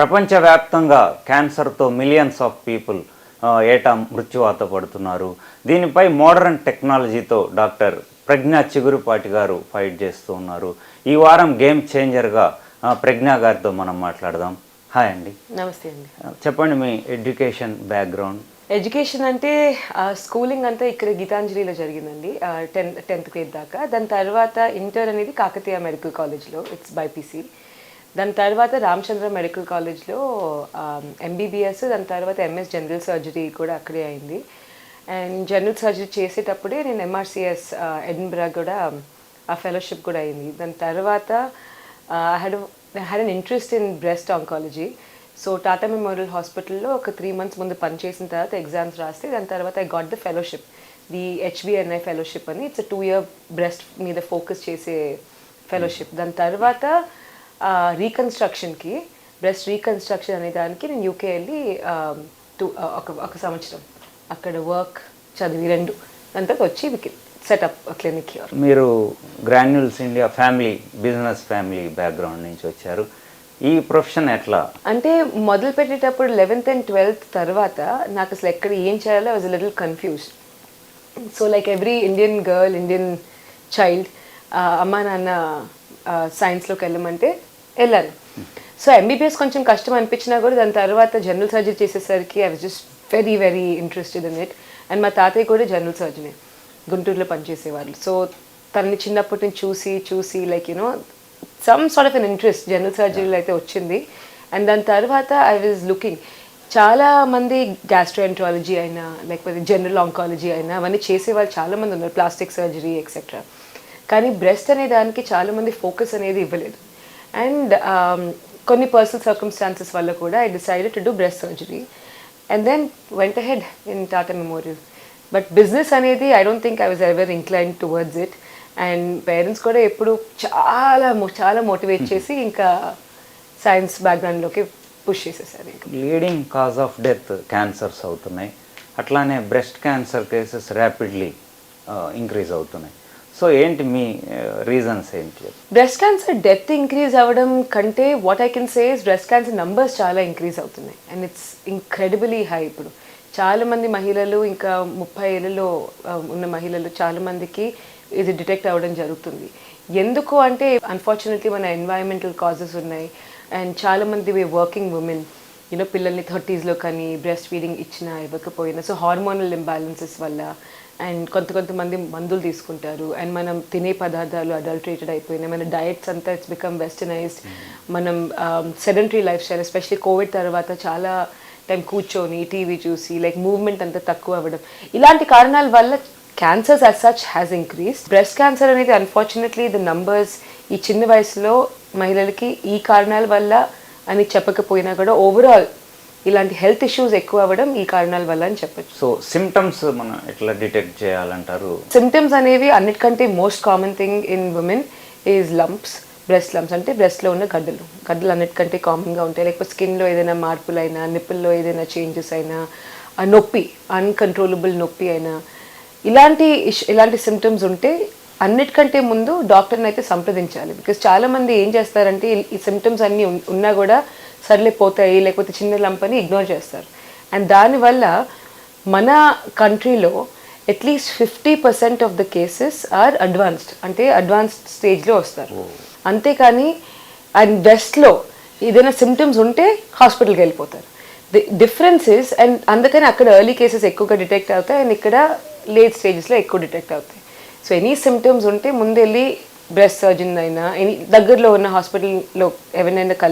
ప్రపంచవ్యాప్తంగా క్యాన్సర్తో millions of people ఏటా మృత్యువాత పడుతున్నారు. దీనిపై మోడర్న్ టెక్నాలజీతో డాక్టర్ ప్రజ్ఞా చిగురుపాటి గారు ఫైట్ చేస్తూ ఉన్నారు. ఈ వారం గేమ్ చేంజర్గా ప్రజ్ఞా గారితో మనం మాట్లాడదాం. హాయ్ అండి. నమస్తే అండి. చెప్పండి మీ ఎడ్యుకేషన్ బ్యాక్గ్రౌండ్. ఎడ్యుకేషన్ అంటే స్కూలింగ్ అంతా ఇక్కడ గీతాంజలిలో జరిగిందండి, 10th గ్రేడ్ దాకా. దాని తర్వాత ఇంటర్ అనేది కాకతీయ మెడికల్ కాలేజ్లో, ఇట్స్ బైపీసీ. దాని తర్వాత రామచంద్ర మెడికల్ కాలేజ్లో ఎంబీబీఎస్, దాని తర్వాత ఎంఎస్ జనరల్ సర్జరీ కూడా అక్కడే అయింది. అండ్ జనరల్ సర్జరీ చేసేటప్పుడే నేను ఎంఆర్సిఎస్ ఎడిన్బరా కూడా ఆ ఫెలోషిప్ కూడా అయింది. దాని తర్వాత I had an interest in breast oncology. So Tata memorial హాస్పిటల్లో ఒక 3 months ముందు పనిచేసిన తర్వాత ఎగ్జామ్స్ రాస్తే దాని తర్వాత I got the fellowship, the HBNI fellowship అని. ఇట్స్ 2-year బ్రెస్ట్ మీద ఫోకస్ చేసే ఫెలోషిప్. దాని తర్వాత రీకన్స్ట్రక్షన్కి, బ్రెస్ట్ రీకన్స్ట్రక్షన్ అనే దానికి నేను యూకే వెళ్ళి ఒక సంవత్సరం అక్కడ వర్క్ చదివి 2 దాని తర్వాత వచ్చి సెటప్ క్లినిక్. మీరు granules India business family background నుంచి వచ్చారు. ఈ ప్రొఫెషన్ ఎట్లా అంటే మొదలు పెట్టేటప్పుడు 11th and 12th తర్వాత నాకు అసలు ఎక్కడ ఏం చేయాలో I was a little confused. So like every Indian girl, Indian child, అమ్మా నాన్న సైన్స్లోకి వెళ్ళమంటే వెళ్ళాను. సో ఎంబీబీఎస్ కొంచెం కష్టం అనిపించినా కూడా దాని తర్వాత జనరల్ సర్జరీ చేసేసరికి I was just very very interested in it. And మా తాతయ్య కూడా జనరల్ సర్జనే, గుంటూరులో పనిచేసేవాళ్ళు. సో తనని చిన్నప్పటి నుంచి చూసి like you know some sort of an interest general సర్జరీలో అయితే వచ్చింది. అండ్ దాని తర్వాత ఐ వాజ్ లుకింగ్, చాలామంది గ్యాస్ట్రోఎంట్రాలజీ అయినా లేకపోతే జనరల్ ఆంకాలజీ అయినా అవన్నీ చేసేవాళ్ళు చాలామంది ఉన్నారు, ప్లాస్టిక్ సర్జరీ ఎక్సెట్రా. కానీ బ్రెస్ట్ అనే దానికి చాలామంది ఫోకస్ అనేది ఇవ్వలేదు. అండ్ కొన్ని పర్సనల్ సర్కమ్స్టాన్సెస్ వల్ల కూడా I decided to do breast surgery and then went ahead in Tata memorial. But business అనేది I don't think I was ever inclined towards it. And parents కూడా ఎప్పుడు చాలా మోటివేట్ చేసి ఇంకా సైన్స్ బ్యాక్గ్రౌండ్లోకి పుష్ చేసేసారు. Leading cause of death cancers అవుతున్నాయి, అట్లానే breast cancer cases rapidly increase అవుతున్నాయి. సో ఏంటి మీ రీజన్స్ ఏంటి? బ్రెస్ట్ క్యాన్సర్ డెత్ ఇంక్రీజ్ అవ్వడం కంటే what I can say is breast cancer numbers చాలా ఇంక్రీజ్ అవుతున్నాయి అండ్ ఇట్స్ ఇంక్రెడిబుల్లీ హై. ఇప్పుడు చాలామంది మహిళలు, ఇంకా 30 ఏళ్ళలో ఉన్న మహిళలు చాలామందికి ఇది డిటెక్ట్ అవ్వడం జరుగుతుంది. ఎందుకు అంటే అన్ఫార్చునేట్లీ మన ఎన్వైరన్మెంటల్ కాజెస్ ఉన్నాయి. అండ్ చాలామంది వర్కింగ్ ఉమెన్, యూనో పిల్లల్ని 30sలో కానీ బ్రెస్ట్ ఫీడింగ్ ఇచ్చినా ఇవ్వకపోయినా, సో హార్మోనల్ ఇంబ్యాలెన్సెస్ వల్ల. అండ్ కొంతమంది మందులు తీసుకుంటారు. అండ్ మనం తినే పదార్థాలు అడల్టరేటెడ్ అయిపోయినాయి. మన డయట్స్ అంతా ఇట్స్ బికమ్ వెస్టర్నైజ్డ్. మనం sedentary life style, especially Covid తర్వాత చాలా టైం కూర్చొని టీవీ చూసి లైక్ మూవ్మెంట్ అంతా తక్కువ అవ్వడం, ఇలాంటి కారణాల వల్ల cancers as such has increased. Breast cancer అనేది అన్ఫార్చునేట్లీ ద నంబర్స్ ఈ చిన్న వయసులో మహిళలకి ఈ కారణాల వల్ల అని చెప్పకపోయినా కూడా ఓవరాల్ ఇలాంటి హెల్త్ ఇష్యూస్ ఎక్కువ అవ్వడం ఈ కారణాల వల్ల అని చెప్పచ్చు. సో సిమ్టమ్స్ మనం ఎట్లా డిటెక్ట్ చేయాలంటారు? సిమ్టమ్స్ అనేవి అన్నిటికంటే most common thing in women is lumps. Breast lumps అంటే బ్రెస్ట్లో ఉన్న గడ్డలు అన్నిటికంటే కామన్గా ఉంటాయి. లేకపోతే స్కిన్లో ఏదైనా మార్పులైనా, నిప్పుల్లో ఏదైనా చేంజెస్ అయినా, నొప్పి, అన్కంట్రోలబుల్ నొప్పి అయినా, ఇలాంటి సిమ్టమ్స్ ఉంటే అన్నిటికంటే ముందు డాక్టర్ని అయితే సంప్రదించాలి. బికాస్ చాలామంది ఏం చేస్తారంటే ఈ సిమ్టమ్స్ అన్నీ ఉన్నా కూడా సర్లే పోతాయి, లేకపోతే చిన్న లంప్ అని ఇగ్నోర్ చేస్తారు. అండ్ దానివల్ల మన కంట్రీలో at least 50% of the cases are advanced, అంటే అడ్వాన్స్డ్ స్టేజ్లో వస్తారు. అంతేకాని అండ్ బ్రెస్ట్లో ఏదైనా సిమ్టమ్స్ ఉంటే హాస్పిటల్కి వెళ్ళిపోతారు. ది డిఫరెన్స్ ఇస్, అండ్ అందుకని అక్కడ ఎర్లీ కేసెస్ ఎక్కువగా డిటెక్ట్ అవుతాయి అండ్ ఇక్కడ లేట్ స్టేజెస్లో ఎక్కువ డిటెక్ట్ అవుతాయి. సో ఎనీ సిమ్టమ్స్ ఉంటే ముందు వెళ్ళి బ్రెస్ట్ సర్జన్ అయినా, దగ్గరలో ఉన్న హాస్పిటల్లో ఎవరినైనా కలిసి